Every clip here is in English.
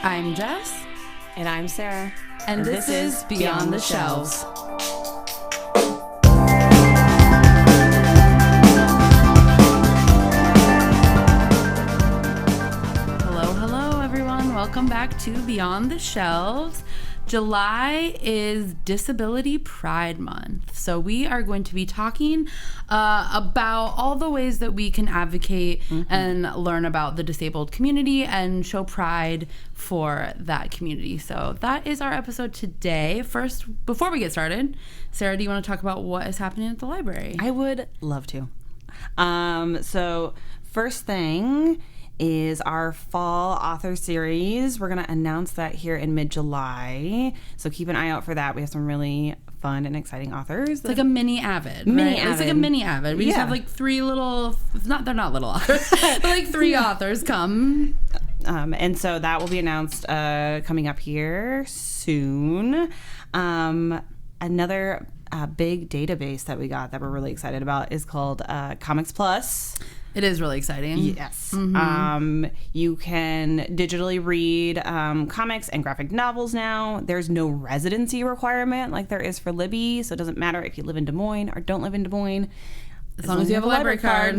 I'm Jess. And I'm Sarah. And this is Beyond the Shelves. Hello, everyone. Welcome back to Beyond the Shelves. July is Disability Pride Month. So we are going to be talking about all the ways that we can advocate and learn about the disabled community and show pride for that community. So that is our episode today. First, before we get started, Sarah, do you want to talk about what is happening at the library? I would love to. So first thing is our fall author series. We're going to announce that here in mid-July. So keep an eye out for that. We have some really fun and exciting authors. It's like a mini Avid, Mini right? Avid. It's like a mini Avid. We just have like three little, they're not little authors, but like three authors come. And so that will be announced coming up here soon. Another big database that we got that we're really excited about is called Comics Plus. It is really exciting. Yes. Mm-hmm. You can digitally read comics and graphic novels now. There's no residency requirement like there is for Libby, so it doesn't matter if you live in Des Moines or don't live in Des Moines. As long as you have a library card.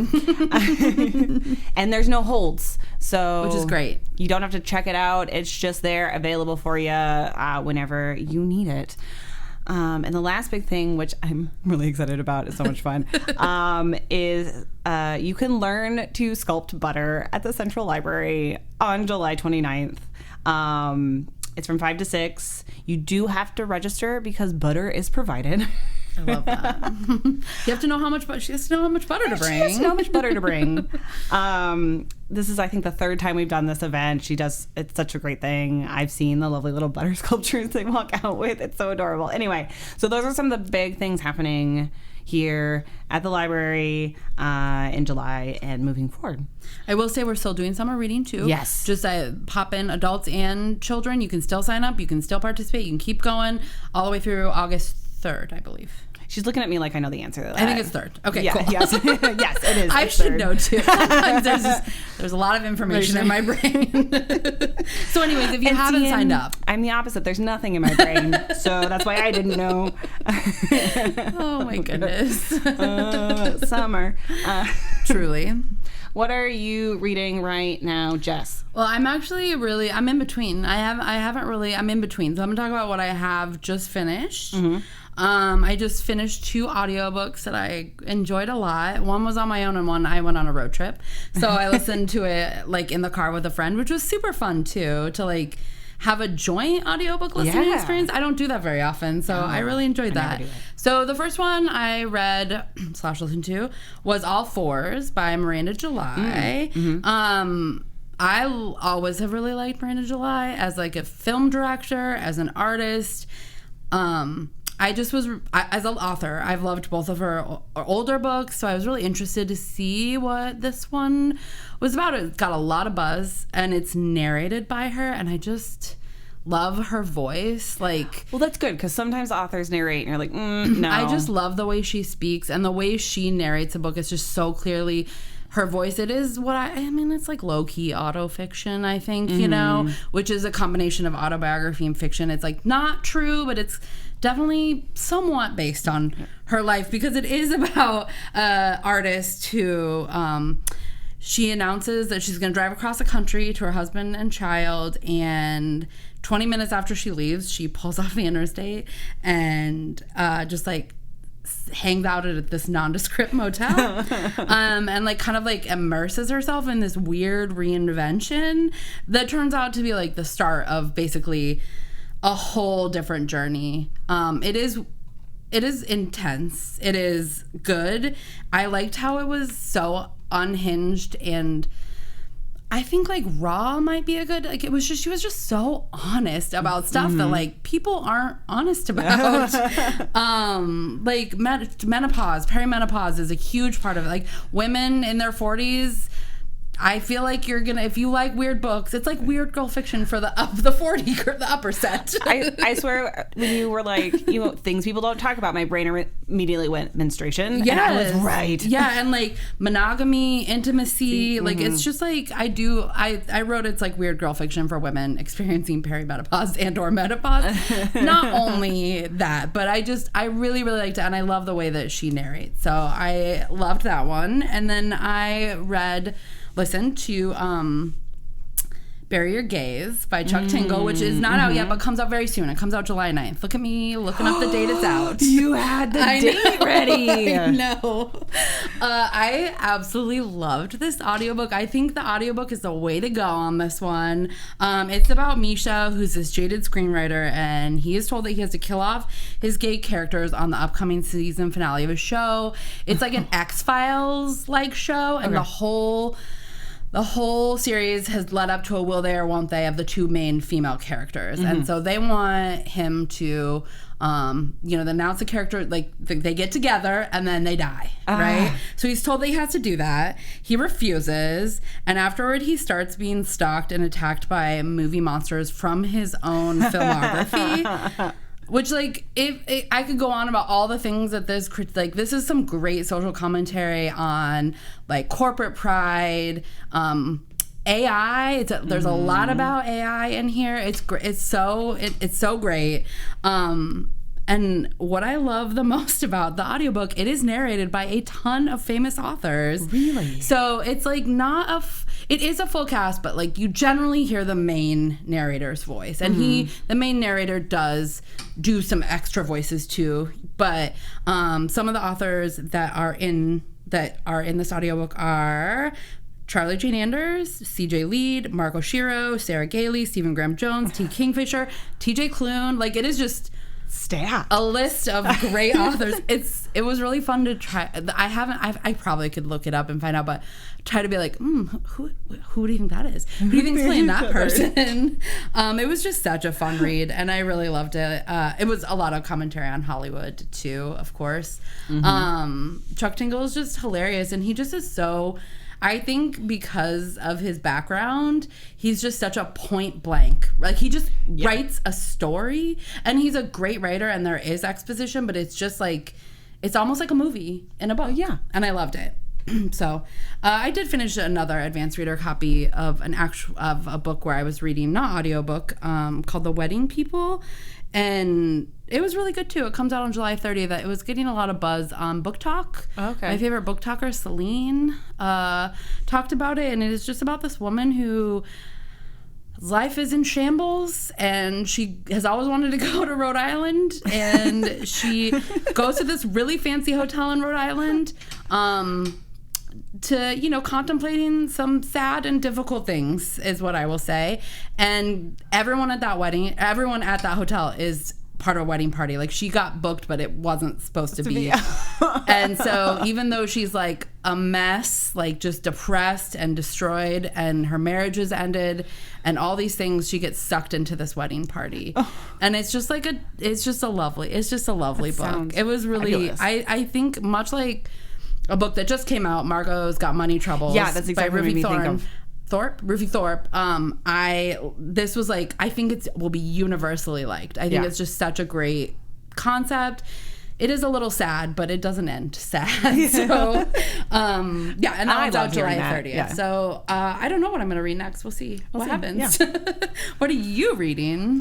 And there's no holds. So which is great. You don't have to check it out. It's just there, available for you whenever you need it. And the last big thing, which I'm really excited about, it's so much fun, is you can learn to sculpt butter at the Central Library on July 29th. It's from 5 to 6. You do have to register because butter is provided. I love that. You have to know how much butter. She has to know how much butter to bring. She has to know how much butter to bring. This is, I think, the third time we've done this event. It's such a great thing. I've seen the lovely little butter sculptures they walk out with. It's so adorable. Anyway, so those are some of the big things happening here at the library in July and moving forward. I will say we're still doing summer reading too. Yes. Just pop in adults and children. You can still sign up. You can still participate. You can keep going all the way through August 3rd, I believe. She's looking at me like I know the answer to that. I think it's 3rd. Okay, yeah, cool. Yes, yes, it is. I should know too. There's a lot of information in my brain. So anyways, if you haven't signed up. I'm the opposite. There's nothing in my brain. So that's why I didn't know. Oh my goodness. Summer. Truly. What are you reading right now, Jess? Well, I'm actually I'm in between. I'm in between. So I'm going to talk about what I have just finished. Mm-hmm. I just finished 2 audiobooks that I enjoyed a lot. One was on my own and one I went on a road trip. So I listened to it like in the car with a friend, which was super fun too, to like have a joint audiobook listening experience. I don't do that very often, so I really enjoyed that. So the first one I read / listened to was All Fours by Miranda July. Mm-hmm. I always have really liked Miranda July as like a film director, as an artist. As an author, I've loved both of her older books, so I was really interested to see what this one was about. It got a lot of buzz, and it's narrated by her, and I just love her voice. Like, well, that's good, because sometimes authors narrate, and you're like, no. I just love the way she speaks, and the way she narrates a book is just so clearly her voice. It is what I mean, it's like low-key autofiction, I think, you know, which is a combination of autobiography and fiction. It's like not true, but it's definitely somewhat based on her life, because it is about an artist who she announces that she's going to drive across the country to her husband and child, and 20 minutes after she leaves, she pulls off the interstate and just like hangs out at this nondescript motel and like kind of like immerses herself in this weird reinvention that turns out to be like the start of basically a whole different journey. It is intense. It is good. I liked how it was so unhinged, and I think like raw might be a good, like, it was just, she was just so honest about stuff that like people aren't honest about. Like menopause, perimenopause is a huge part of it. Like women in their 40s I feel like you're gonna, if you like weird books, it's like weird girl fiction for the 40, the upper set. I swear, when you were like, things people don't talk about, my brain immediately went menstruation. Yeah, I was right. Yeah, and like monogamy, intimacy, like it's just like I wrote it's like weird girl fiction for women experiencing perimenopause and or menopause. Not only that, but I really, really liked it, and I love the way that she narrates. So I loved that one, and then I listened to Bury Your Gaze by Chuck Tingle, which is not out yet, but comes out very soon. It comes out July 9th. Look at me looking up the date it's out. You had the date ready. I know. I absolutely loved this audiobook. I think the audiobook is the way to go on this one. It's about Misha, who's this jaded screenwriter, and he is told that he has to kill off his gay characters on the upcoming season finale of his show. It's like an X-Files-like show, and the whole series has led up to a will they or won't they of the two main female characters. And so they want him to, announce the character, like they get together and then they die, right? So he's told that he has to do that. He refuses. And afterward, he starts being stalked and attacked by movie monsters from his own filmography. Which, like, if I could go on about all the things that this is some great social commentary on, like, corporate pride, AI. There's a lot about AI in here. It's so great. And what I love the most about the audiobook, it is narrated by a ton of famous authors. Really? So it's like it is a full cast, but like you generally hear the main narrator's voice. And the main narrator does do some extra voices too. But some of the authors that are in this audiobook are Charlie Jane Anders, C.J. Lead, Mark Oshiro, Sarah Gailey, Stephen Graham Jones, T. Kingfisher, T.J. Klune. Like, it is just a list of great authors. It was really fun to try. I probably could look it up and find out, but try to be like, who do you think that is? Who do you think's playing that person? It was just such a fun read, and I really loved it. It was a lot of commentary on Hollywood too, of course. Chuck Tingle is just hilarious, and he just is so. I think because of his background, he's just such a point blank. Like, he just writes a story, and he's a great writer, and there is exposition, but it's just like, it's almost like a movie in a book. Yeah. And I loved it. So I did finish another advanced reader copy of a book where I was reading, not audiobook, called The Wedding People. And it was really good too. It comes out on July 30th. It was getting a lot of buzz on Book Talk. Okay. My favorite book talker, Celine, talked about it, and it is just about this woman who life is in shambles, and she has always wanted to go to Rhode Island, and she goes to this really fancy hotel in Rhode Island to, contemplating some sad and difficult things, is what I will say. And everyone at that hotel is part of a wedding party. Like, she got booked, but it wasn't supposed to be. And so even though she's like a mess, like just depressed and destroyed, and her marriage is ended and all these things, she gets sucked into this wedding party. And it's just like a lovely book. It was really, I think, much like a book that just came out, Margot's Got Money Troubles. Yeah, that's exactly what made me think of. Rufi Thorpe. This was like, I think it will be universally liked. I think it's just such a great concept. It is a little sad, but it doesn't end sad. So, and that one's out July 30th. Yeah. So, I don't know what I'm going to read next. We'll see what happens. Yeah. What are you reading?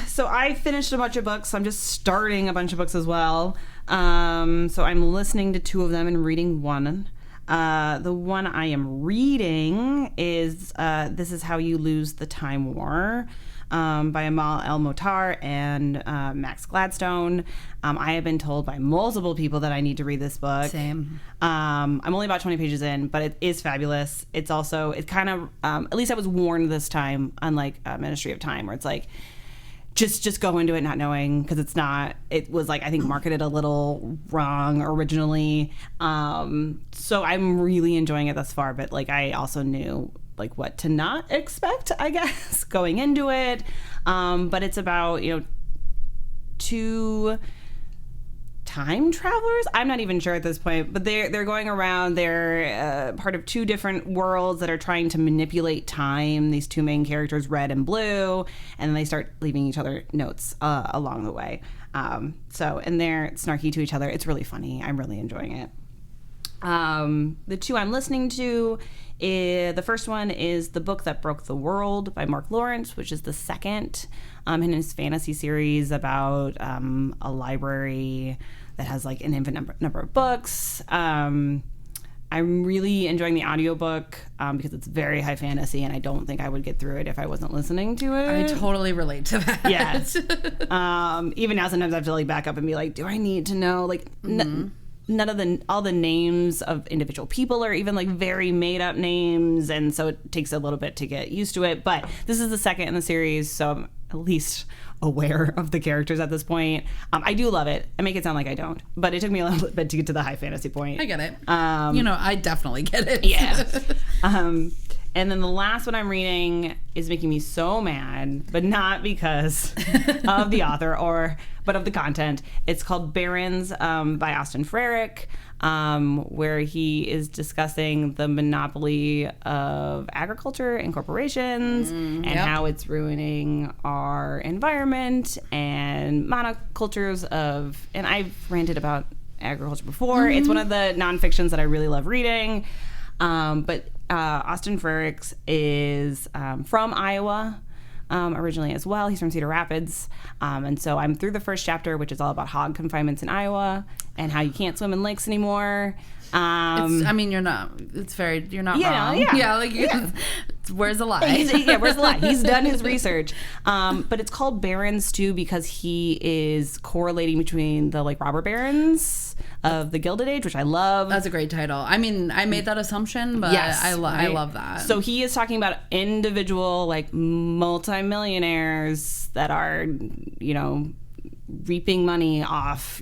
So I finished a bunch of books. I'm just starting a bunch of books as well. So I'm listening to 2 of them and reading one. The one I am reading is This Is How You Lose the Time War, by Amal El-Motar and Max Gladstone. I have been told by multiple people that I need to read this book. Same. I'm only about 20 pages in, but it is fabulous. It's kind of, at least I was warned this time, unlike Ministry of Time, where it's like, just go into it not knowing, because it was like, I think, marketed a little wrong originally. So I'm really enjoying it thus far, but like, I also knew like what to not expect, I guess, going into it. But it's about, 2 time travelers. I'm not even sure at this point, but they're going around. They're part of two different worlds that are trying to manipulate time. These two main characters, Red and Blue, and then they start leaving each other notes along the way. And they're snarky to each other. It's really funny. I'm really enjoying it. The two I'm listening to, the first one is The Book That Broke the World by Mark Lawrence, which is the second in his fantasy series about a library that has like an infinite number of books. I'm really enjoying the audiobook because it's very high fantasy, and I don't think I would get through it if I wasn't listening to it. I totally relate to that. Yes. Even now, sometimes I have to like back up and be like, do I need to know like none of all the names of individual people are even like very made up names, and so it takes a little bit to get used to it. But this is the second in the series, so I'm at least aware of the characters at this point. I do love it. I make it sound like I don't, but it took me a little bit to get to the high fantasy point. I get it. I definitely get it. Yeah. And then the last one I'm reading is making me so mad, but not because of the author but of the content. It's called Barons by Austin Frerick, where he is discussing the monopoly of agriculture and corporations and how it's ruining our environment and monocultures and I've ranted about agriculture before. It's one of the nonfictions that I really love reading. But Austin Frerick is from Iowa originally as well. He's from Cedar Rapids. And so I'm through the first chapter, which is all about hog confinements in Iowa and how you can't swim in lakes anymore. You're not wrong. Yeah. Where's the lie? Where's the lie? He's done his research. But it's called Barons too because he is correlating between the like robber barons of the Gilded Age, which I love. That's a great title. I mean, I made that assumption, but yes, I love that. So he is talking about individual like multimillionaires that are, reaping money off,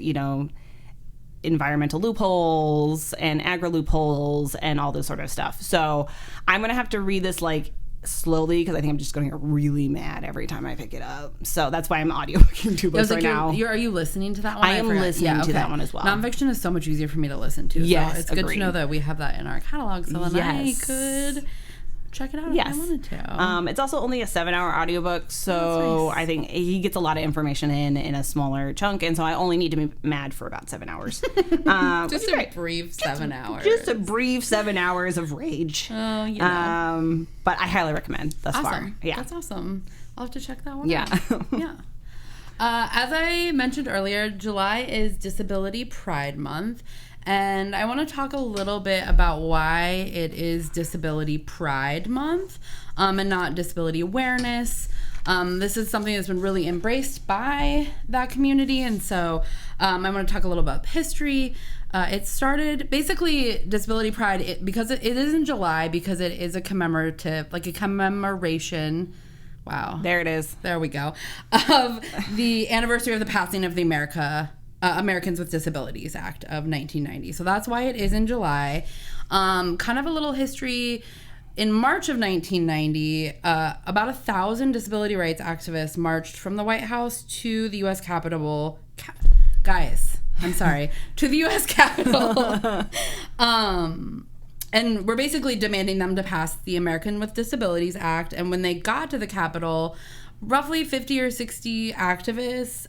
environmental loopholes and agri loopholes and all this sort of stuff. So I'm going to have to read this like slowly because I think I'm just going to get really mad every time I pick it up. So that's why I'm audiobooking two books right now. Are you listening to that one? I am listening to that one as well. Nonfiction is so much easier for me to listen to. Yes, so it's good to know that we have that in our catalog so then I could check it out if I wanted to. It's also only a 7-hour audiobook, so nice. I think he gets a lot of information in a smaller chunk, and so I only need to be mad for about 7 hours. Just a brief 7 hours. Just a brief 7 hours of rage. But I highly recommend thus far. Yeah. That's awesome. I'll have to check that one out. Yeah. As I mentioned earlier, July is Disability Pride Month. And I want to talk a little bit about why it is Disability Pride Month and not disability awareness. This is something that's been really embraced by that community. And so I want to talk a little about history. It started, basically, Disability Pride, because it is in July, because it is a commemoration. Wow. There it is. There we go. Of the anniversary of the passing of the Americans with Disabilities Act of 1990. So that's why it is in July. Kind of a little history. In March of 1990, about 1,000 disability rights activists marched from the White House to the U.S. Capitol. To the U.S. Capitol. And we're basically demanding them to pass the American with Disabilities Act. And when they got to the Capitol, roughly 50 or 60 activists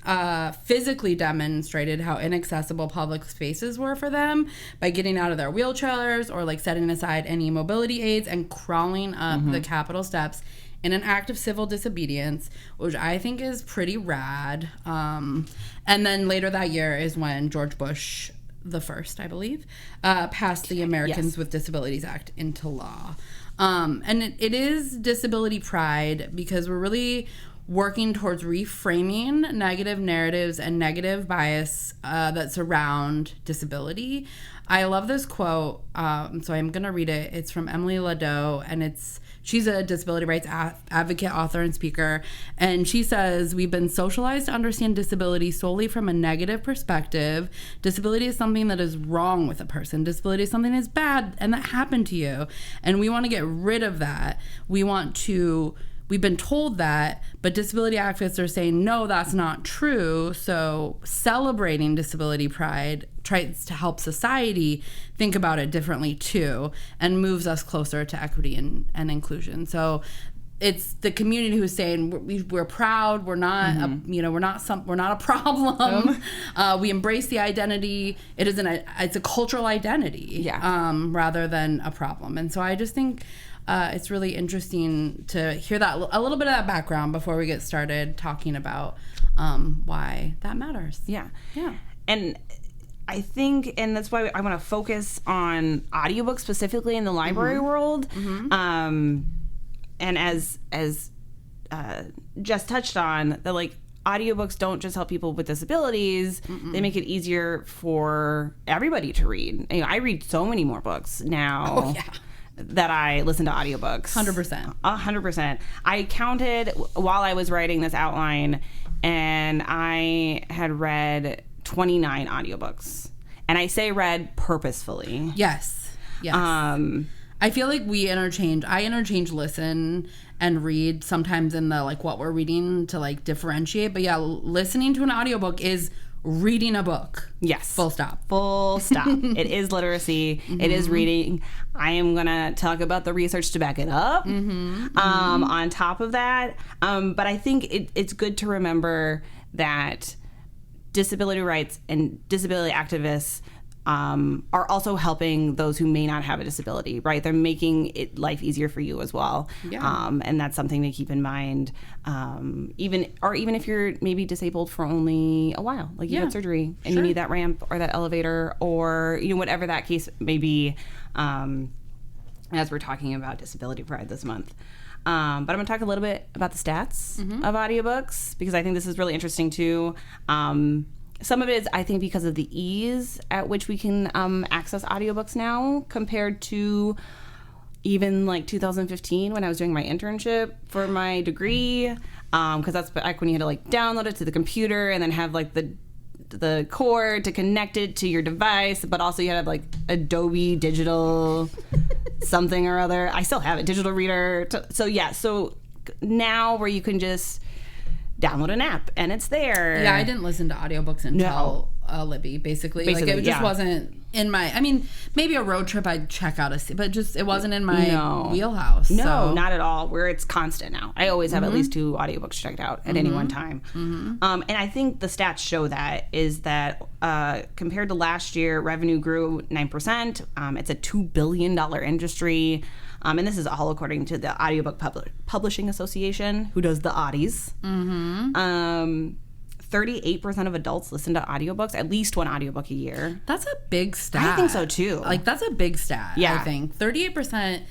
physically demonstrated how inaccessible public spaces were for them by getting out of their wheelchairs or like setting aside any mobility aids and crawling up the Capitol steps in an act of civil disobedience, which I think is pretty rad. And then later that year is when George Bush the first, I believe, passed the Americans with Disabilities Act into law. And it is disability pride because we're really working towards reframing negative narratives and negative bias that surround disability. I love this quote, so I'm going to read it. It's from Emily Ladeau, and she's a disability rights advocate, author, and speaker. And she says, "We've been socialized to understand disability solely from a negative perspective. Disability is something that is wrong with a person. Disability is something that's bad and that happened to you. And we want to get rid of that. We want to we've been told that, but disability activists are saying, no, that's not true. So celebrating disability pride tries to help society think about it differently too, and moves us closer to equity and inclusion. So it's the community who's saying we're proud, we're not we're not a problem. We embrace the identity. It's a cultural identity, rather than a problem. And so I just think it's really interesting to hear that a little bit of that background before we get started talking about why that matters. Yeah. And I think, and that's why I want to focus on audiobooks specifically in the library world. And as Jess touched on, that like audiobooks don't just help people with disabilities; they make it easier for everybody to read. You know, I read so many more books now that I listen to audiobooks. 100%. 100%. I counted while I was writing this outline, and I had read 29 audiobooks, and I say read purposefully. Yes. I feel like I interchange listen and read sometimes in the like what we're reading to like differentiate. But yeah, listening to an audiobook is reading a book. Yes. Full stop. It is literacy. It is reading. I am going to talk about the research to back it up on top of that. But I think it's good to remember that disability rights and disability activists are also helping those who may not have a disability, right? They're making life easier for you as well. Yeah. And that's something to keep in mind. Even if you're maybe disabled for only a while, like you had surgery and you need that ramp or that elevator or, you know, whatever that case may be, as we're talking about Disability Pride this month. But I'm going to talk a little bit about the stats of audiobooks, because I think this is really interesting too. Some of it is, I think, because of the ease at which we can access audiobooks now compared to even like 2015 when I was doing my internship for my degree. Because that's back when you had to like download it to the computer and then have like the cord to connect it to your device, but also you had to have like Adobe digital something or other. I still have it, digital reader. So now where you can just download an app and it's there. Yeah, I didn't listen to audiobooks until Libby, basically. Like it just wasn't in my, I mean, maybe a road trip I'd check out but just it wasn't in my wheelhouse. No, not at all. Where it's constant now. I always have at least 2 audiobooks checked out at any one time. And I think the stats show that is that compared to last year, revenue grew 9%. It's a $2 billion industry. And this is all according to the Audiobook Publishing Association, who does the Audis. 38% of adults listen to audiobooks, at least one audiobook a year. That's a big stat. I think so too. Like, that's a big stat, yeah. I think. 38%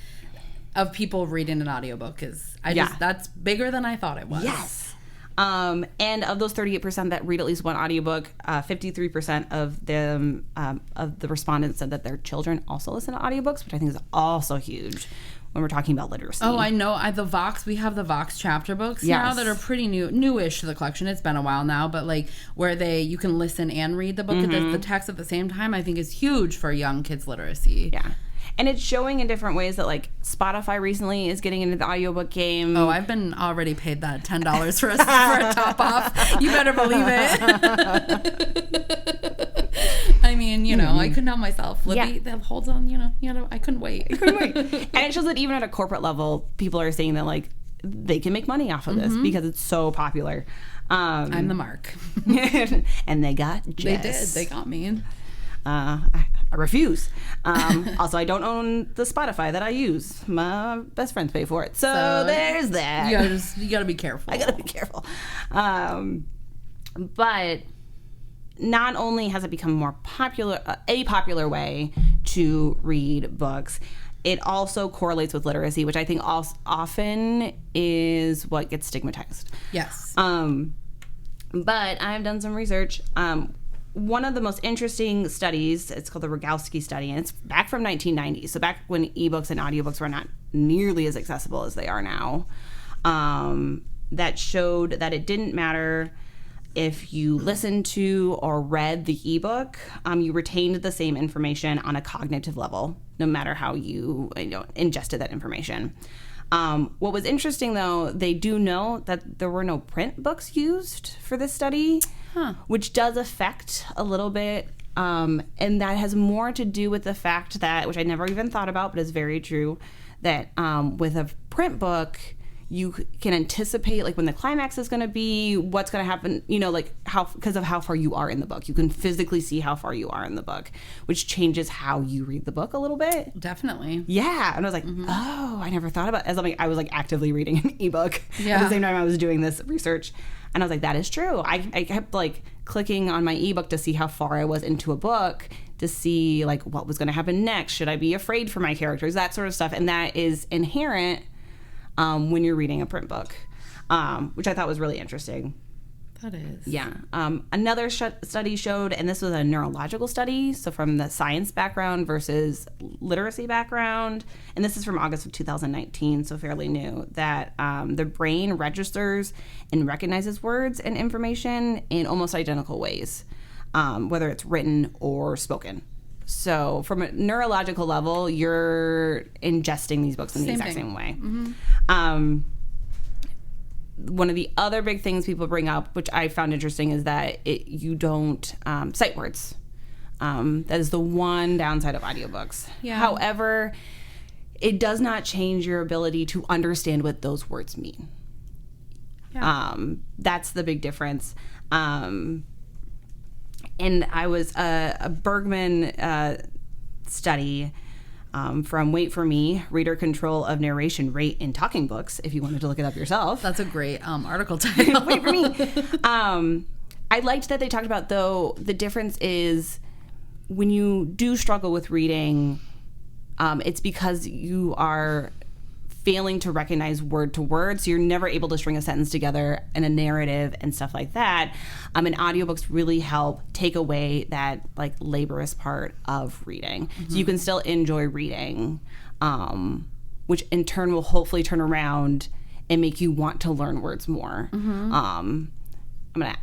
of people reading an audiobook that's bigger than I thought it was. Yes. And of those 38% that read at least one audiobook, 53% of them of the respondents said that their children also listen to audiobooks, which I think is also huge when we're talking about literacy. Oh, I know. We have the Vox chapter books now that are pretty newish to the collection. It's been a while now, but like where you can listen and read the book, the text at the same time, I think is huge for young kids' literacy. Yeah. And it's showing in different ways that, like, Spotify recently is getting into the audiobook game. Oh, I've been already paid that $10 for a top off. You better believe it. I mean, I couldn't help myself. Libby, that holds on, I couldn't wait. And it shows that even at a corporate level, people are saying that, like, they can make money off of this because it's so popular. I'm the mark. And they got Jess. They did. They got me. I refuse. Also, I don't own the Spotify that I use. My best friends pay for it. So there's that. You gotta be careful. I gotta be careful. But not only has it become more popular, a popular way to read books, it also correlates with literacy, which I think often is what gets stigmatized. Yes. But I've done some research. One of the most interesting studies, it's called the Rogowski study, and it's back from 1990, so back when ebooks and audiobooks were not nearly as accessible as they are now, that showed that it didn't matter if you listened to or read the ebook, you retained the same information on a cognitive level, no matter how you ingested that information. What was interesting, though, they do know that there were no print books used for this study, which does affect a little bit. And that has more to do with the fact that, which I never even thought about, but is very true, that with a print book, you can anticipate like when the climax is going to be, what's going to happen, you know, like how, because of how far you are in the book. You can physically see how far you are in the book, which changes how you read the book a little bit. Definitely. Yeah. And I was like, oh, I never thought about it. As I was like actively reading an ebook at the same time I was doing this research. And I was like, that is true. I kept like clicking on my ebook to see how far I was into a book, to see like what was going to happen next. Should I be afraid for my characters? That sort of stuff. And that is inherent when you're reading a print book, which I thought was really interesting. That is. Yeah. Another study showed, and this was a neurological study, so from the science background versus literacy background, and this is from August of 2019, so fairly new, that the brain registers and recognizes words and information in almost identical ways, whether it's written or spoken. So from a neurological level, you're ingesting these books in the exact same way. One of the other big things people bring up, which I found interesting, is that you don't cite words. That is the one downside of audiobooks. Yeah. However, it does not change your ability to understand what those words mean. Yeah. That's the big difference. And I was a Bergman study from Wait For Me, Reader Control of Narration Rate in Talking Books, if you wanted to look it up yourself. That's a great article title. Wait For Me. I liked that they talked about, though, the difference is when you do struggle with reading, it's because you are failing to recognize word to word, so you're never able to string a sentence together in a narrative and stuff like that. And audiobooks really help take away that like laborious part of reading, so you can still enjoy reading, which in turn will hopefully turn around and make you want to learn words more. I'm gonna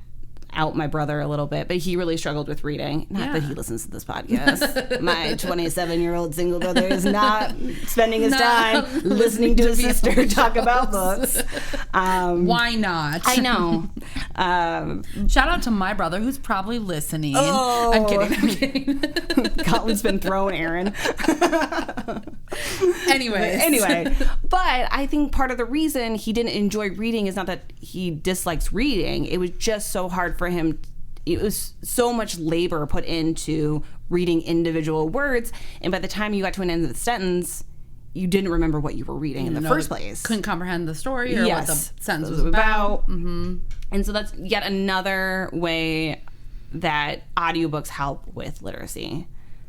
out my brother a little bit, but he really struggled with reading. Not that he listens to this podcast. My 27-year-old single brother is not spending his time listening to his sister talk about books. Why not? I know. Shout out to my brother who's probably listening. Oh. I'm kidding. Gauntlet's been thrown, Aaron. Anyway, but I think part of the reason he didn't enjoy reading is not that he dislikes reading. It was just so hard for him. It was so much labor put into reading individual words, and by the time you got to an end of the sentence, you didn't remember what you were reading in the first place. Couldn't comprehend the story or what the sentence was about. And so that's yet another way that audiobooks help with literacy.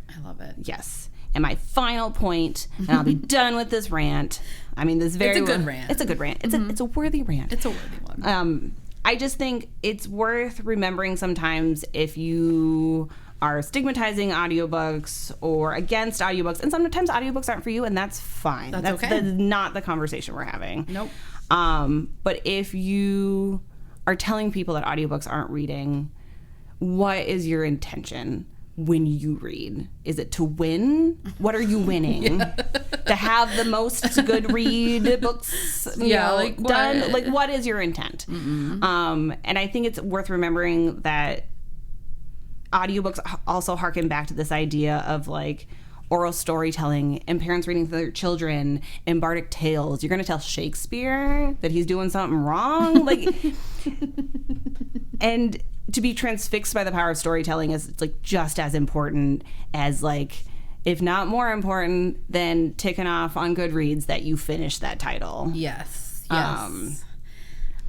I love it. Yes. And my final point, and I'll be done with this rant. I mean, this very it's a good rant. It's a good rant. It's a worthy rant. It's a worthy one. I just think it's worth remembering sometimes if you are stigmatizing audiobooks or against audiobooks, and sometimes audiobooks aren't for you, and that's fine. That's okay. That's not the conversation we're having. Nope. But if you are telling people that audiobooks aren't reading, what is your intention when you read? Is it to win? What are you winning? To have the most good read books done? Like, what is your intent? And I think it's worth remembering that audiobooks also harken back to this idea of like oral storytelling and parents reading to their children and bardic tales. You're going to tell Shakespeare that he's doing something wrong? Like, and to be transfixed by the power of storytelling is like just as important as like, if not more important than ticking off on Goodreads that you finished that title. Yes. I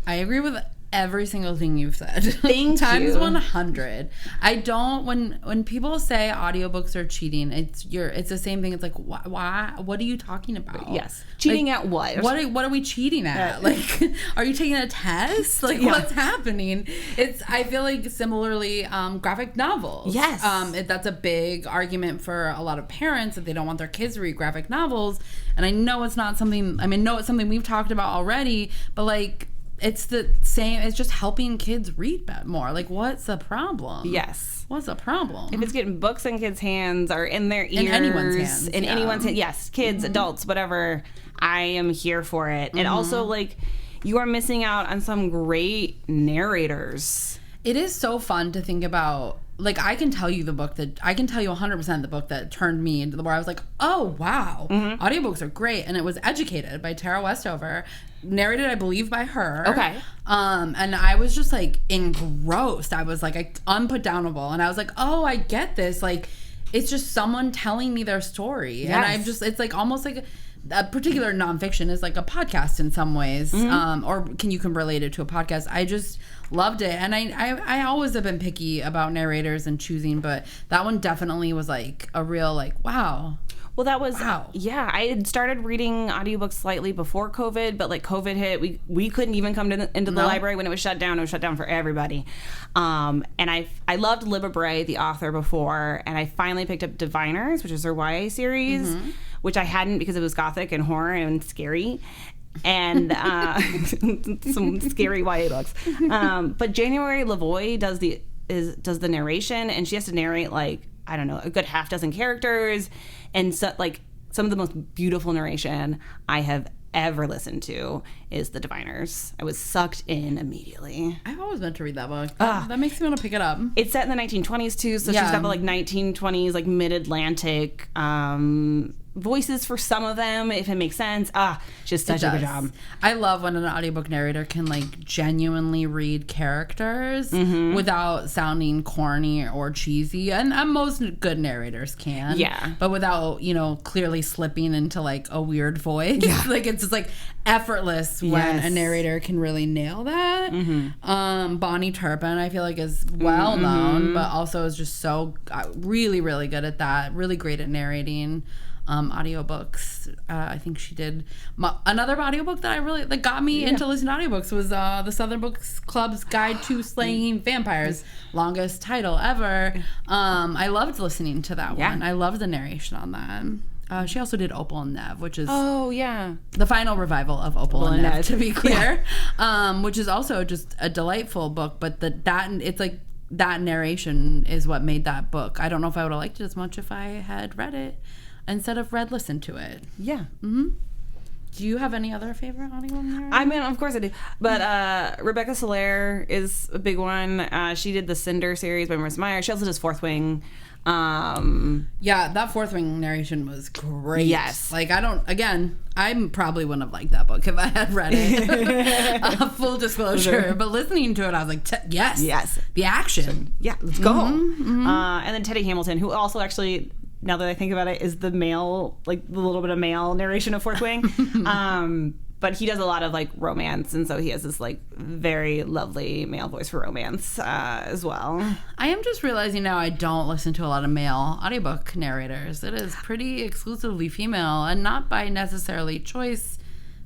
agree with every single thing you've said. Thank you. Times 100. I don't, when people say audiobooks are cheating, it's the same thing. It's like, why? What are you talking about? Yes. Cheating at what? What are we cheating at? Like, are you taking a test? Like, what's happening? I feel like similarly, graphic novels. Yes. That's a big argument for a lot of parents that they don't want their kids to read graphic novels. And I know it's not something, it's something we've talked about already, but like, it's the same. It's just helping kids read more. Like, what's the problem? Yes. What's the problem? If it's getting books in kids' hands or in their ears. In anyone's hands. Anyone's hands. Yes. Kids, adults, whatever. I am here for it. And also, like, you are missing out on some great narrators. It is so fun to think about. Like, I can tell you 100% the book that turned me into where I was like, oh, wow, audiobooks are great. And it was Educated by Tara Westover, narrated, I believe, by her. Okay. And I was just, like, engrossed. I was, like, unputdownable. And I was like, oh, I get this. Like, it's just someone telling me their story. Yes. And I'm just, it's, like, almost like a particular nonfiction is like a podcast in some ways. Or you can relate it to a podcast. I just loved it. And I always have been picky about narrators and choosing, but that one definitely was like a real like, wow. Well, that was, wow. Yeah, I had started reading audiobooks slightly before COVID, but like COVID hit, we couldn't even come into the library when it was shut down. It was shut down for everybody. And I loved Libba Bray, the author, before, and I finally picked up Diviners, which is her YA series, which I hadn't because it was gothic and horror and scary. And some scary YA books. But January Lavoie does the narration, and she has to narrate like, I don't know, a good half dozen characters, and so, like, some of the most beautiful narration I have ever listened to is The Diviners. I was sucked in immediately. I've always meant to read that book. That makes me want to pick it up. It's set in the 1920s too, so she's got the like 1920s like mid-Atlantic voices for some of them, if it makes sense. She's such a good job. I love when an audiobook narrator can like genuinely read characters without sounding corny or cheesy, and most good narrators can. Yeah. But without, clearly slipping into like a weird voice. Yeah. Like it's just like effortless when a narrator can really nail that. Bonnie Turpin, I feel like, is well known, but also is just so really, really good at that. Really great at narrating audiobooks. I think she did another audiobook that I really that got me into listening to audiobooks was the Southern Books Club's Guide to Slaying Vampires, longest title ever. I loved listening to that one. I loved the narration on that. She also did Opal and Nev, which is the final revival of Opal and Nev, to be clear, which is also just a delightful book. But it's like that narration is what made that book. I don't know if I would have liked it as much if I had read it instead of listened to it. Yeah. Do you have any other favorite audiobook narrators? I mean, of course I do. But Rebecca Soler is a big one. She did the Cinder series by Marissa Meyer. She also does Fourth Wing. That Fourth Wing narration was great. Yes. Like, I probably wouldn't have liked that book if I had read it. Full disclosure. But listening to it, I was like, yes. Yes. The action. Yeah, let's go. And then Teddy Hamilton, who also actually, now that I think about it, is the male, like the little bit of male narration of Fourth Wing. But he does a lot of like romance, and so he has this like very lovely male voice for romance as well. I am just realizing now I don't listen to a lot of male audiobook narrators. It is pretty exclusively female, and not by necessarily choice.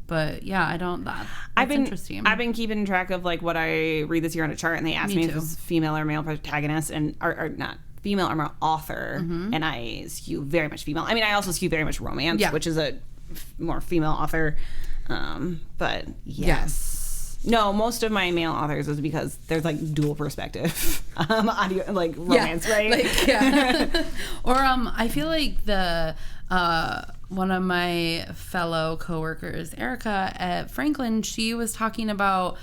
But yeah, I don't. That's interesting. I've been keeping track of like what I read this year on a chart, and they asked me if it was female or male protagonist, and or not. Female or male author, and I skew very much female. I mean, I also skew very much romance, which is a more female author. But yes. No, most of my male authors was because there's like dual perspective audio, like romance, right? Like, or I feel like the one of my fellow coworkers, Erica at Franklin, she was talking about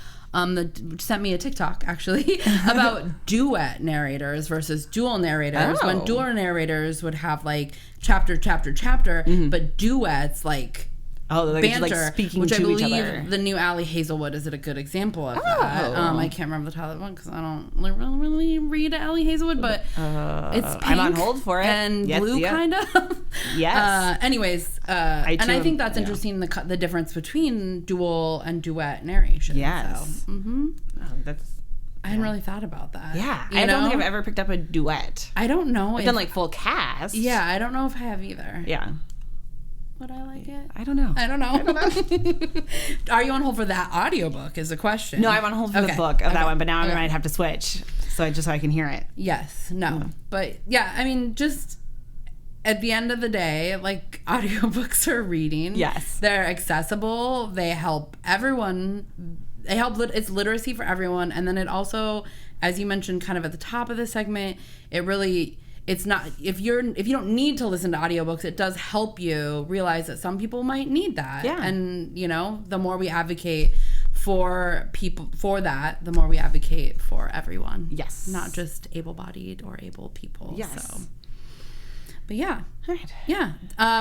sent me a TikTok actually about duet narrators versus dual narrators. When dual narrators would have like chapter, but duets like banter, like speaking which to I believe each other. The new Allie Hazelwood is a good example of that. I can't remember the title of the one because I don't really read Allie Hazelwood, but it's pink I'm on hold for it and blue kind of. Yes. Anyways, and I think that's interesting, the difference between dual and duet narration. Yes. So, I hadn't really thought about that. Yeah. I don't think I've ever picked up a duet. I don't know. I've done like full cast. Yeah, I don't know if I have either. Yeah. Would I like it? I don't know. Are you on hold for that audiobook is the question. No, I'm on hold for the book of that one, but now I might have to switch so I can hear it. Yes. No. But yeah, I mean, just at the end of the day, like, audiobooks are reading. Yes. They're accessible. They help everyone. It's literacy for everyone. And then it also, as you mentioned kind of at the top of the segment, it's not, if you don't need to listen to audiobooks, it does help you realize that some people might need that. Yeah. And, you know, the more we advocate for people for that, the more we advocate for everyone. Yes. Not just able-bodied or able people. Yes. So. But yeah. All right. Yeah.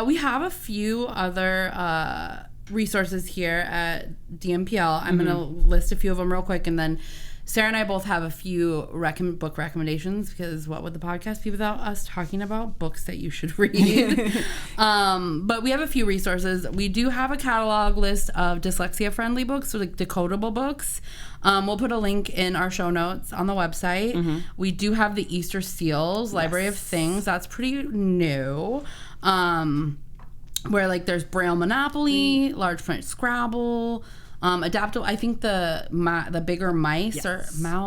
We have a few other resources here at DMPL. I'm going to list a few of them real quick, and then Sarah and I both have a few book recommendations, because what would the podcast be without us talking about books that you should read? But we have a few resources. We do have a catalog list of dyslexia-friendly books, so like decodable books. We'll put a link in our show notes on the website. We do have the Easter Seals Library of Things. That's pretty new. Where like there's Braille Monopoly, large print Scrabble, adaptable. I think the bigger mice or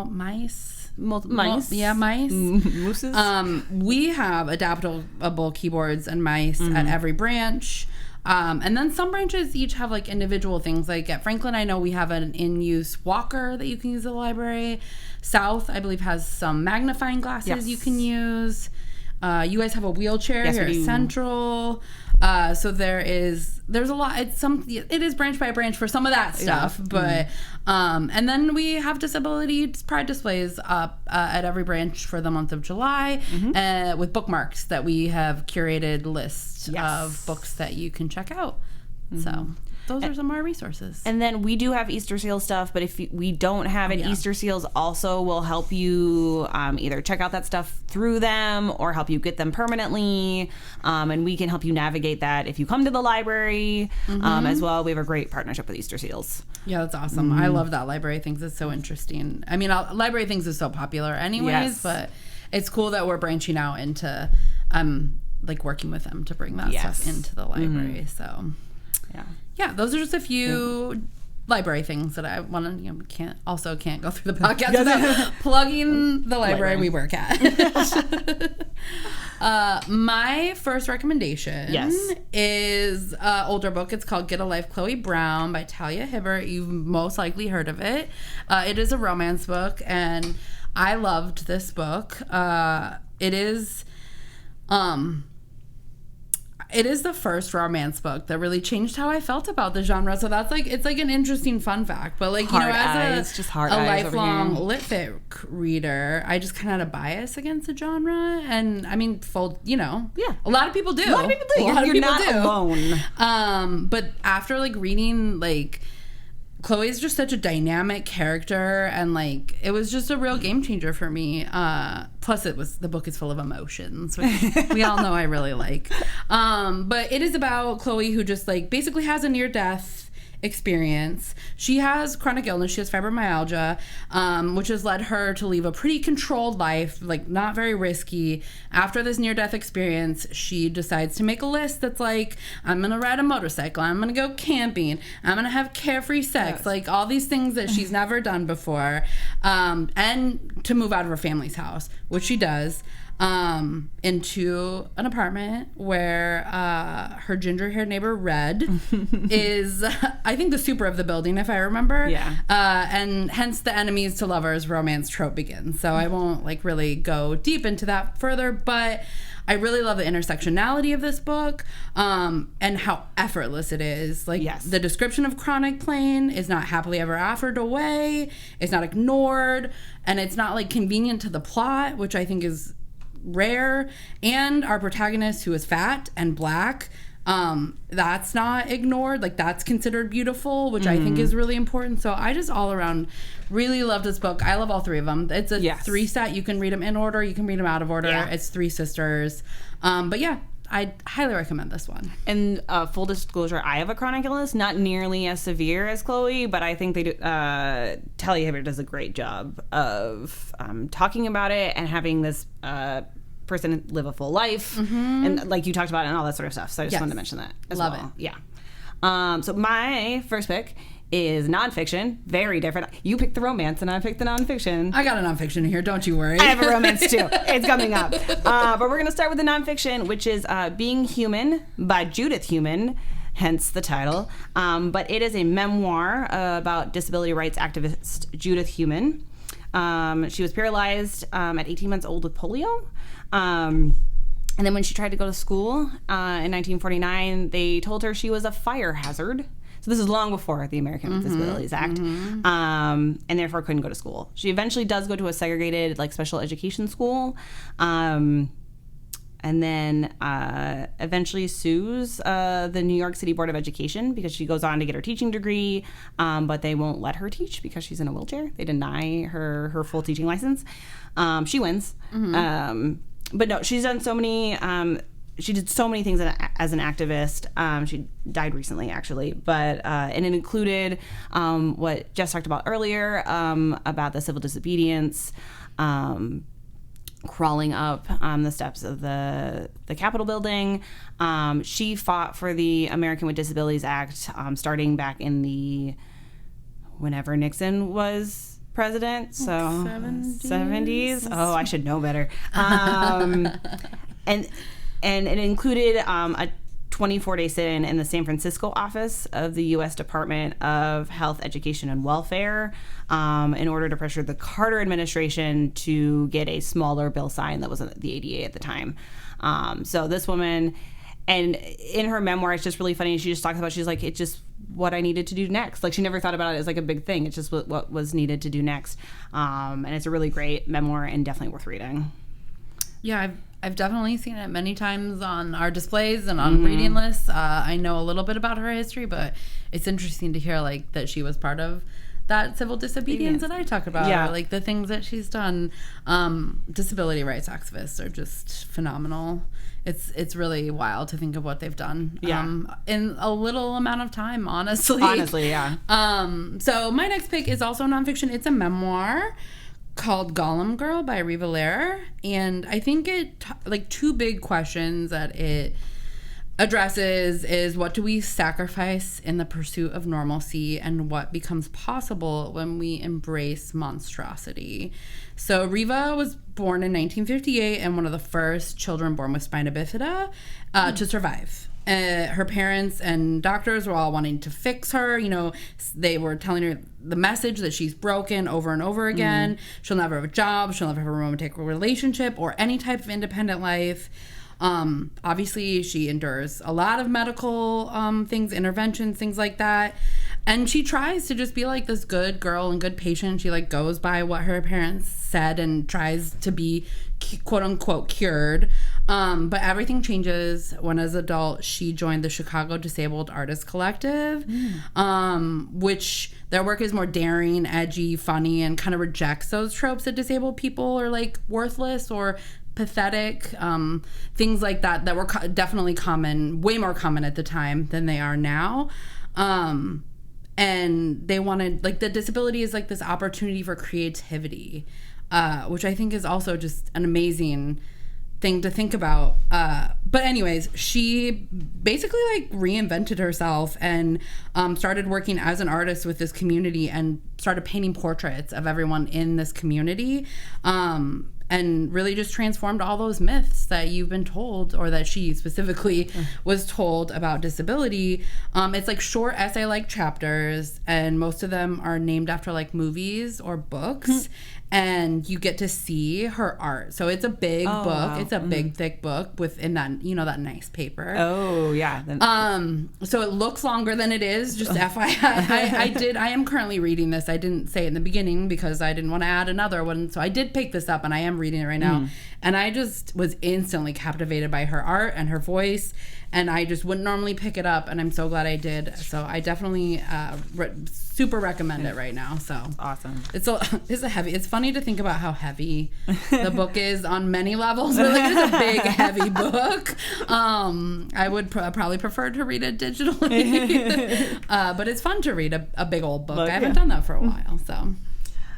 mice. Mice. Mice. Mooses. We have adaptable keyboards and mice at every branch. And then some branches each have like individual things. Like at Franklin, I know we have an in-use walker that you can use at the library. South, I believe, has some magnifying glasses you can use. You guys have a wheelchair here at Central. So there's a lot. It is branch by branch for some of that stuff, but and then we have disability pride displays up at every branch for the month of July, with bookmarks that we have curated lists of books that you can check out. So those are some of our resources. And then we do have Easter Seal stuff, but if we don't have it, Easter Seals also will help you either check out that stuff through them or help you get them permanently. And we can help you navigate that if you come to the library as well. We have a great partnership with Easter Seals. Yeah, that's awesome. I love that. Library Things is so interesting. I mean, Library Things is so popular anyways, but it's cool that we're branching out into like working with them to bring that stuff into the library. So yeah, those are just a few library things that I want to, can't go through the podcast without plugging the library we work at. My first recommendation is an older book. It's called Get a Life, Chloe Brown by Talia Hibbert. You've most likely heard of it. It is a romance book, and I loved this book. It is the first romance book that really changed how I felt about the genre. So that's like, it's like an interesting fun fact. But like, as a lifelong lit fic reader, I just kind of had a bias against the genre. And I mean, a lot of people do. You're not alone. But after like reading, like, Chloe's just such a dynamic character, and like it was just a real game changer for me. Plus, the book is full of emotions, which we all know I really like. But it is about Chloe, who just like basically has a near-death experience. She has chronic illness. She has fibromyalgia, which has led her to leave a pretty controlled life, like not very risky. After this near-death experience, she decides to make a list that's like, I'm gonna ride a motorcycle, I'm gonna go camping, I'm gonna have carefree sex, like all these things that she's never done before, and to move out of her family's house, which she does. Into an apartment where her ginger-haired neighbor Red is, I think, the super of the building, if I remember. Yeah. And hence the enemies to lovers romance trope begins. So I won't like really go deep into that further, but I really love the intersectionality of this book, and how effortless it is. Like the description of chronic pain is not happily ever aftered away. It's not ignored, and it's not like convenient to the plot, which I think is rare. And our protagonist, who is fat and black, that's not ignored. Like that's considered beautiful, which I think is really important. So I just all around really love this book. I love all three of them. It's a 3-set. You can read them in order, you can read them out of order. It's 3 sisters. But yeah, I highly recommend this one. And full disclosure, I have a chronic illness, not nearly as severe as Chloe, but I think they do. Talia Hibbert does a great job of talking about it and having this person live a full life, and like you talked about, and all that sort of stuff. So I just wanted to mention that as well. Love it. Yeah. So my first pick is nonfiction. Very different. You picked the romance and I picked the nonfiction. I got a nonfiction here, don't you worry. I have a romance too. It's coming up. But we're going to start with the nonfiction, which is Being Human by Judith Heumann. hence the title. But it is a memoir about disability rights activist Judith Heumann. She was paralyzed at 18 months old with polio. And then when she tried to go to school in 1949, they told her she was a fire hazard. So this is long before the American with Disabilities Act, and therefore couldn't go to school. She eventually does go to a segregated, like, special education school, and then eventually sues the New York City Board of Education because she goes on to get her teaching degree, but they won't let her teach because she's in a wheelchair. They deny her full teaching license. She wins. But no, she's done so many, she did so many things as an activist. She died recently, actually, but, and it included what Jess talked about earlier, about the civil disobedience, crawling up the steps of the Capitol building. She fought for the American with Disabilities Act, starting back in whenever Nixon was president, so 70s. Oh, I should know better. And it included a 24-day sit-in in the San Francisco office of the U.S. Department of Health, Education, and Welfare in order to pressure the Carter administration to get a smaller bill signed that wasn't the ADA at the time. So this woman, and in her memoir, it's just really funny. She just talks about, she's like, it's just what I needed to do next. Like, she never thought about it as like a big thing. It's just what was needed to do next. And it's a really great memoir and definitely worth reading. Yeah, I've definitely seen it many times on our displays and on reading lists. I know a little bit about her history, but it's interesting to hear, like, that she was part of that civil disobedience that I talk about. Yeah. Or, like, the things that she's done. Disability rights activists are just phenomenal. It's really wild to think of what they've done in a little amount of time, honestly. Yeah. So my next pick is also nonfiction. It's a memoir called Golem Girl by Riva Lehrer, and I think it like two big questions that it addresses is, what do we sacrifice in the pursuit of normalcy, and what becomes possible when we embrace monstrosity. So Riva was born in 1958 and one of the first children born with spina bifida to survive. Her parents and doctors were all wanting to fix her. You know, they were telling her the message that she's broken over and over again. She'll never have a job. She'll never have a romantic relationship or any type of independent life. Obviously, she endures a lot of medical things, interventions, things like that. And she tries to just be like this good girl and good patient. She like goes by what her parents said and tries to be quote unquote cured. But everything changes when, as an adult, she joined the Chicago Disabled Artists Collective, which their work is more daring, edgy, funny, and kind of rejects those tropes that disabled people are like worthless or pathetic, things like that were definitely common, way more common at the time than they are now. And they wanted, like, the disability is like this opportunity for creativity, which I think is also just an amazing thing to think about. But anyways, she basically like reinvented herself and started working as an artist with this community and started painting portraits of everyone in this community. And really just transformed all those myths that you've been told, or that she specifically was told about disability. It's like short essay-like chapters, and most of them are named after like movies or books. And you get to see her art. So it's a big book. Wow. It's a big, thick book within that, you know, that nice paper. Oh, yeah. So it looks longer than it is, just FYI. I am currently reading this. I didn't say it in the beginning because I didn't want to add another one. So I did pick this up, and I am reading it right now. And I just was instantly captivated by her art and her voice. And I just wouldn't normally pick it up, and I'm so glad I did. So I definitely super recommend it right now. So awesome. It's a heavy. It's funny to think about how heavy the book is on many levels. But like, it's a big, heavy book. I would probably prefer to read it digitally, but it's fun to read a big old book. I haven't done that for a while. So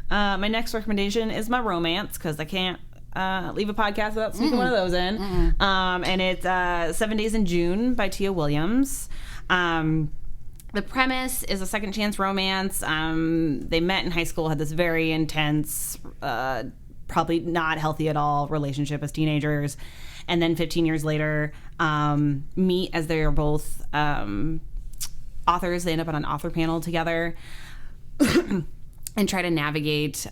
my next recommendation is my romance, because I can't leave a podcast without sneaking one of those in. And it's 7 Days in June by Tia Williams. The premise is a second chance romance. They met in high school, had this very intense, probably not healthy at all relationship as teenagers. And then 15 years later, meet as they are both authors. They end up on an author panel together and try to navigate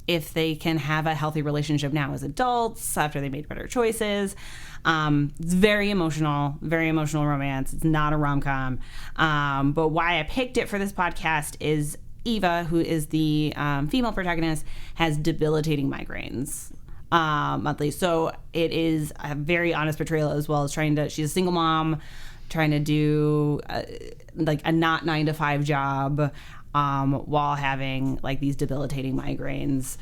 if they can have a healthy relationship now as adults after they made better choices. It's very emotional romance. It's not a rom-com. But why I picked it for this podcast is Eva, who is the female protagonist, has debilitating migraines monthly. So it is a very honest portrayal, as well as she's a single mom trying to do like a not 9-to-5 job while having like these debilitating migraines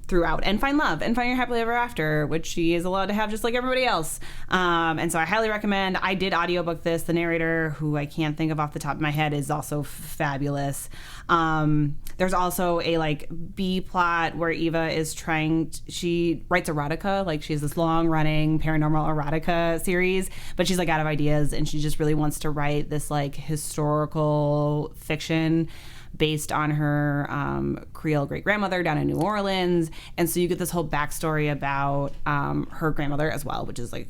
throughout, and find love and find your happily ever after, which she is allowed to have just like everybody else. And so I highly recommend. I did audiobook this. The narrator, who I can't think of off the top of my head, is also fabulous. There's also a like B plot where Eva is she writes erotica, like she has this long running paranormal erotica series, but she's like out of ideas, and she just really wants to write this like historical fiction based on her Creole great-grandmother down in New Orleans. And so you get this whole backstory about her grandmother as well, which is like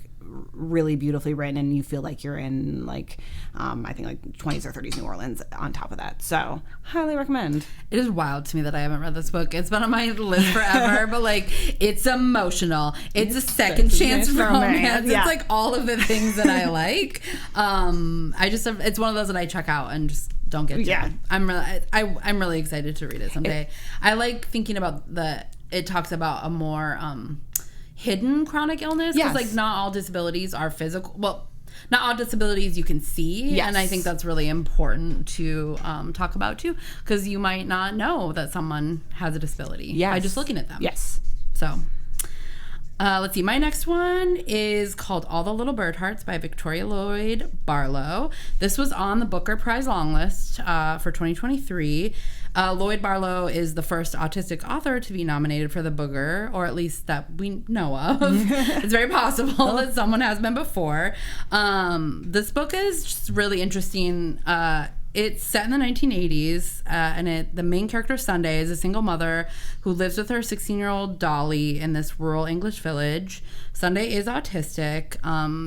really beautifully written, and you feel like you're in like I think like 20s or 30s New Orleans on top of that. So highly recommend. It is wild to me that I haven't read this book. It's been on my list forever, but like it's emotional. It's a second chance romance. Yeah. It's like all of the things that I like. It's one of those that I check out and just don't get to. Yeah. I'm really excited to read it someday. I like thinking about it talks about a more hidden chronic illness, because like not all disabilities are physical. Well, not all disabilities you can see, and I think that's really important to talk about too, because you might not know that someone has a disability by just looking at them. So let's see. My next one is called All the Little Bird Hearts by Victoria Lloyd Barlow. This was on the Booker Prize long list for 2023. Lloyd Barlow is the first autistic author to be nominated for the Booker, or at least that we know of. It's very possible that someone has been before. This book is just really interesting. It's set in the 1980s, and the main character, Sunday, is a single mother who lives with her 16-year-old Dolly in this rural English village. Sunday is autistic.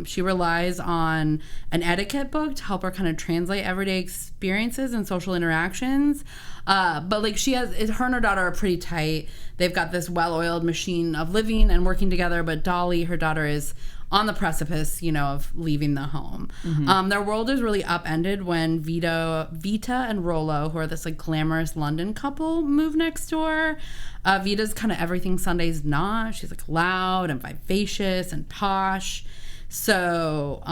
She relies on an etiquette book to help her kind of translate everyday experiences and social interactions. But like her and her daughter are pretty tight. They've got this well-oiled machine of living and working together, but Dolly, her daughter, is on the precipice, of leaving the home. Mm-hmm. Their world is really upended when Vita and Rollo, who are this like glamorous London couple, move next door. Vita's kind of everything Sunday's not. She's like loud and vivacious and posh. So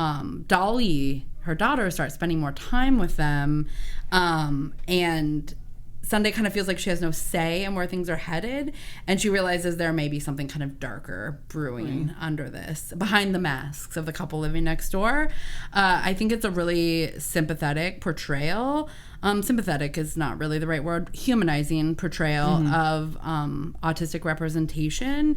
Dolly, her daughter, starts spending more time with them, and Sunday kind of feels like she has no say in where things are headed, and she realizes there may be something kind of darker brewing under this, behind the masks of the couple living next door. I think it's a really sympathetic portrayal. Sympathetic is not really the right word. Humanizing portrayal of autistic representation,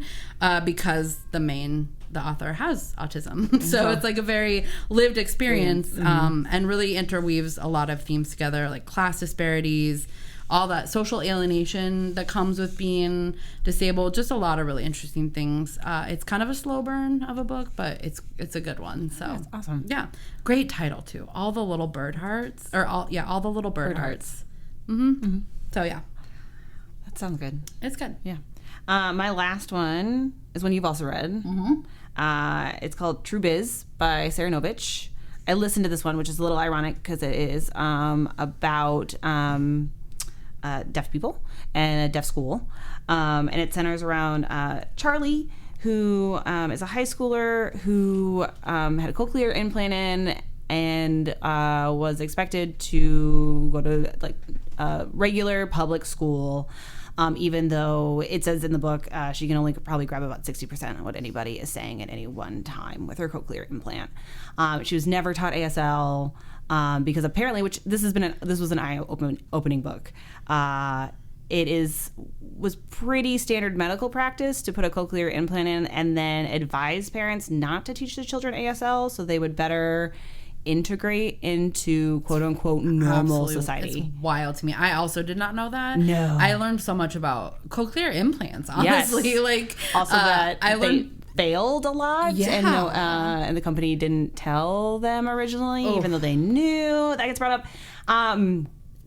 because the author has autism. So it's like a very lived experience, and really interweaves a lot of themes together, like class disparities, all that social alienation that comes with being disabled, just a lot of really interesting things. It's kind of a slow burn of a book, but it's a good one. So that's awesome. Yeah. Great title too. All the Little Bird Hearts, All the Little Bird Hearts. Mm-hmm. So yeah. That sounds good. It's good. Yeah. My last one is one you've also read. Mm-hmm. It's called True Biz by Sarah Novich. I listened to this one, which is a little ironic because it is about deaf people and a deaf school. And it centers around Charlie, who is a high schooler who had a cochlear implant in and was expected to go to regular public school. Even though it says in the book she can only probably grab about 60% of what anybody is saying at any one time with her cochlear implant. She was never taught ASL because apparently, this was an eye-opening book. It was pretty standard medical practice to put a cochlear implant in and then advise parents not to teach the children ASL so they would better integrate into quote-unquote normal society. It's wild to me. I also did not know that. No. I learned so much about cochlear implants, honestly. Yes. Like also that I learned failed a lot. Yeah. And the company didn't tell them originally, even though they knew. That gets brought up.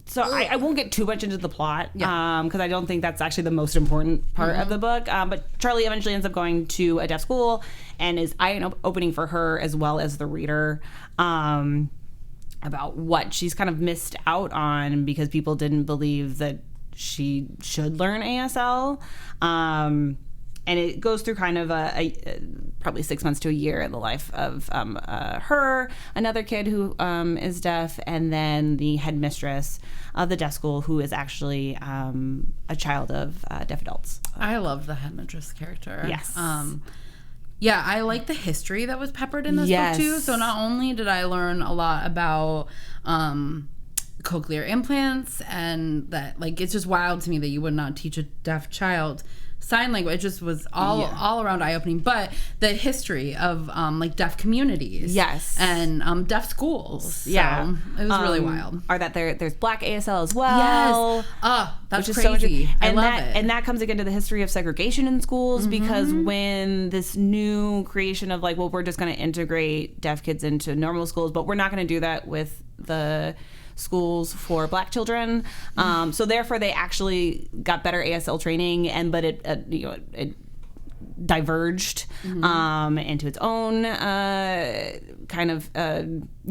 So I won't get too much into the plot because I don't think that's actually the most important part of the book. But Charlie eventually ends up going to a deaf school and is eye-opening for her as well as the reader about what she's kind of missed out on because people didn't believe that she should learn ASL. And it goes through kind of a probably 6 months to a year in the life of her, another kid who is deaf, and then the headmistress of the deaf school who is actually a child of deaf adults. I love the headmistress character. Yes. Yeah, I like the history that was peppered in this book too. So not only did I learn a lot about cochlear implants and that, like, it's just wild to me that you would not teach a deaf child sign language. It just was all around eye-opening. But the history of like deaf communities, and deaf schools, so it was really wild. Or that there's Black ASL as well. Yes, that's which crazy. So I love it. And that comes again to the history of segregation in schools because when this new creation of like, well, we're just going to integrate deaf kids into normal schools, but we're not going to do that with the schools for Black children. So therefore they actually got better ASL training, but it diverged into its own kind of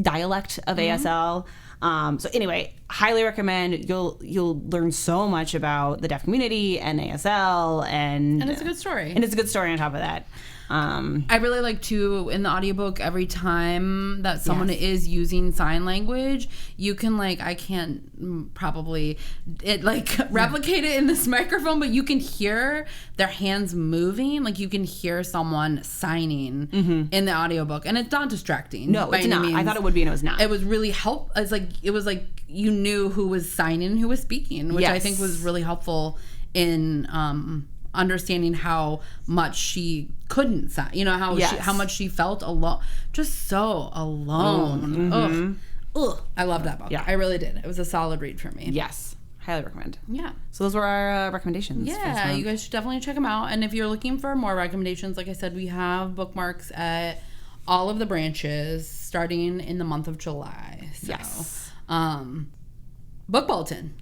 dialect of ASL. So anyway, highly recommend. You'll learn so much about the deaf community and ASL, and it's a good story. And it's a good story on top of that. I really like too in the audiobook every time that someone is using sign language, you can I can't probably replicate it in this microphone, but you can hear their hands moving, like you can hear someone signing in the audiobook, and it's not distracting. No, it's not. I thought it would be, and it was not. It was really it was like you knew who was signing and who was speaking, which I think was really helpful in understanding how much she couldn't sign, how much she felt alone, just so alone. I love that book. I really did. It was a solid read for me. Yes, highly recommend. Yeah, so those were our recommendations. Yeah, you guys should definitely check them out, and if you're looking for more recommendations, like I said, we have bookmarks at all of the branches starting in the month of July. So, book bulletin.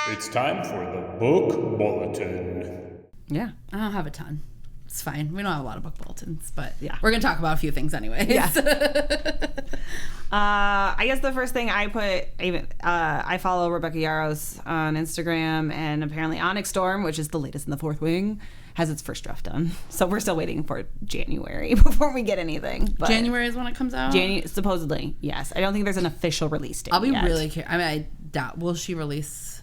It's time for the book bulletin. Yeah. I don't have a ton. It's fine. We don't have a lot of book bulletins, but we're going to talk about a few things anyway. Yeah. I guess the first thing I put, I follow Rebecca Yarros on Instagram, and apparently Onyx Storm, which is the latest in the Fourth Wing, has its first draft done. So we're still waiting for January before we get anything. But January is when it comes out? Supposedly, yes. I don't think there's an official release date. I'll be really curious. I mean, I doubt. Will she release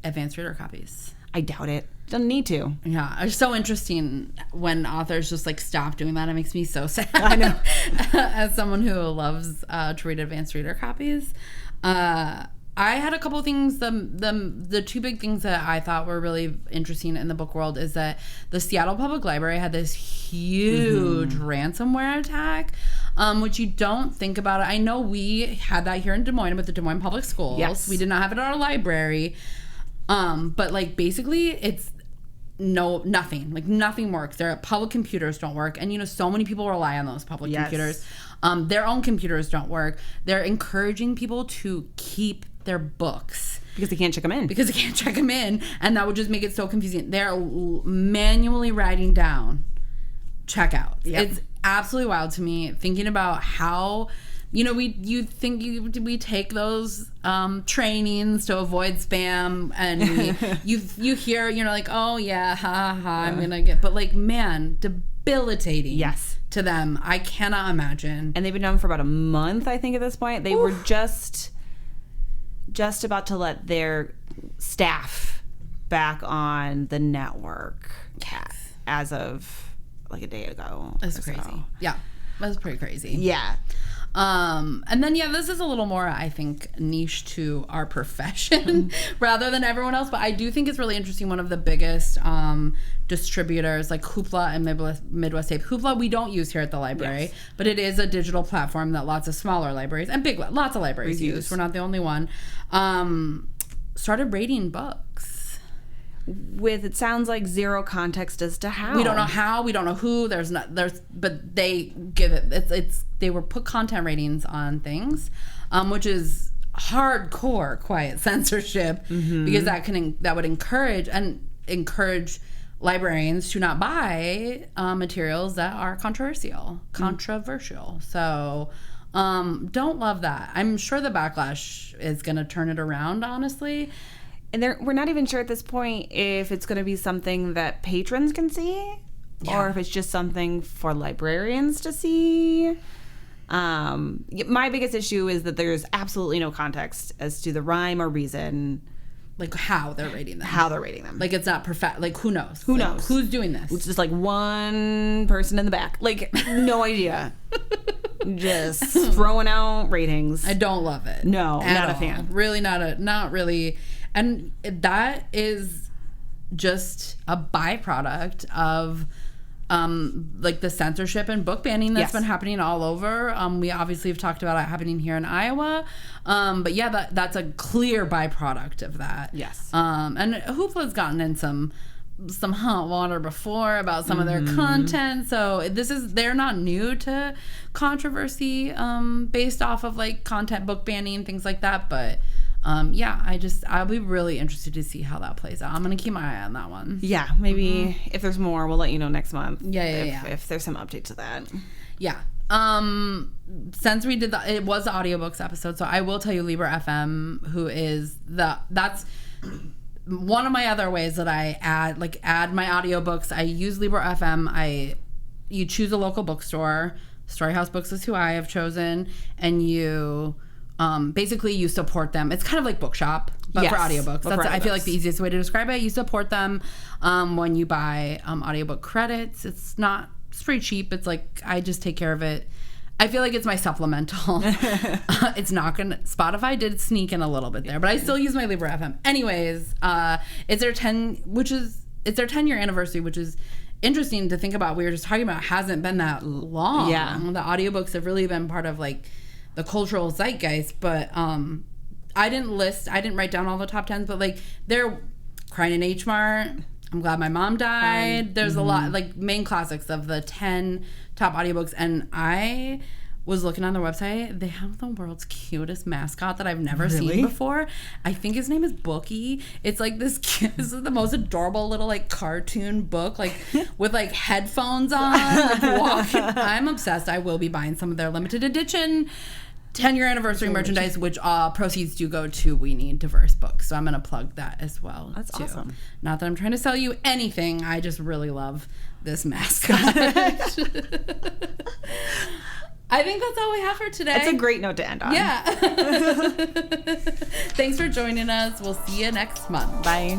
advanced reader copies? I doubt it. Doesn't need to. Yeah, it's so interesting when authors just stop doing that. It makes me so sad. I know. As someone who loves to read advanced reader copies, I had a couple of things. The two big things that I thought were really interesting in the book world is that the Seattle Public Library had this huge ransomware attack, which you don't think about it. I know we had that here in Des Moines with the Des Moines Public Schools. Yes. We did not have it at our library. But basically it's nothing. Nothing works. Their public computers don't work. And so many people rely on those public computers. Their own computers don't work. They're encouraging people to keep their books. Because they can't check them in. And that would just make it so confusing. They're manually writing down checkouts. Yep. It's absolutely wild to me thinking about how... we take those trainings to avoid spam, and you hear, oh yeah, ha ha, I'm gonna get, but man, debilitating. Yes. To them, I cannot imagine. And they've been done for about a month, I think, at this point. They were just about to let their staff back on the network as of a day ago. That's crazy. So. Yeah, that's pretty crazy. Yeah. And then, this is a little more, I think, niche to our profession rather than everyone else. But I do think it's really interesting. One of the biggest distributors, like Hoopla and Midwest Tape. Hoopla we don't use here at the library, but it is a digital platform that lots of smaller libraries and lots of libraries use. We're not the only one. Started rating books. with, it sounds like, zero context as to how. We don't know how, we don't know who, but they give it, they were put content ratings on things, which is hardcore quiet censorship, because that would encourage librarians to not buy materials that are controversial. So don't love that. I'm sure the backlash is going to turn it around, honestly. And we're not even sure at this point if it's going to be something that patrons can see, or if it's just something for librarians to see. My biggest issue is that there's absolutely no context as to the rhyme or reason, like how they're rating them. Like, it's not perfect. Like, who knows? Who knows? Who's doing this? It's just like one person in the back. Like, no idea. Just throwing out ratings. I don't love it. No, not a fan. Really not really. And that is just a byproduct of like the censorship and book banning that's been happening all over. We obviously have talked about it happening here in Iowa. But yeah, that's a clear byproduct of that. Yes. And Hoopla's gotten in some hot water before about some of their content. So they're not new to controversy based off of like content book banning and things like that. But I'll be really interested to see how that plays out. I'm going to keep my eye on that one. Yeah, maybe if there's more, we'll let you know next month. If there's some update to that. Yeah. Since we did it was the audiobooks episode, so I will tell you Libra FM, who is that's one of my other ways that I add my audiobooks. I use Libra FM. You choose a local bookstore. Storyhouse Books is who I have chosen, and you basically you support them. It's kind of like Bookshop, but for audiobooks. I feel like the easiest way to describe it. You support them when you buy audiobook credits. It's pretty cheap. It's like I just take care of it. I feel like it's my supplemental. It's not gonna. Spotify did sneak in a little bit there, but I still use my Libra FM. Anyways, it's their 10-year anniversary, which is interesting to think about. We were just talking about it hasn't been that long. Yeah, the audiobooks have really been part of like the cultural zeitgeist, but I didn't write down all the top 10s, but like they're Crying in H Mart, I'm Glad My Mom Died. There's a lot like main classics of the 10 top audiobooks, and I was looking on their website. They have the world's cutest mascot that I've never seen before. I think his name is Bookie. It's like this is the most adorable little like cartoon book, like with like headphones on, like walking. I'm obsessed. I will be buying some of their limited edition 10-year anniversary merchandise, which proceeds do go to We Need Diverse Books. So I'm going to plug that as well. That's awesome. Not that I'm trying to sell you anything. I just really love this mascot. I think that's all we have for today. That's a great note to end on. Yeah. Thanks for joining us. We'll see you next month. Bye.